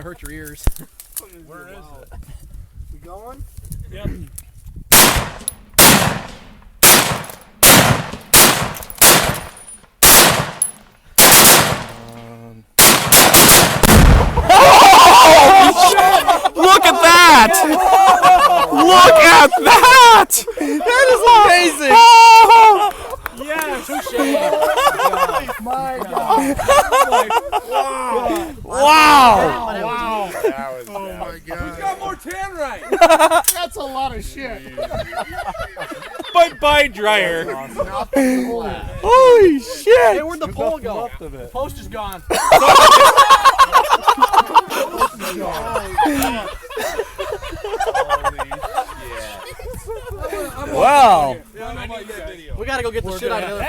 Hurt your ears. Where is it? We going? Yep. Look at that! Look at that! That is amazing! Oh! Yes! My God. Wow! Wow! Oh my God. Who's got more Tannerite? That's a lot of shit. But by dryer. Nothing left. Holy shit! Hey, where'd the pole go? Left of it. The post is gone. Wow. Yeah, I need that video. We gotta go get the shit out of the other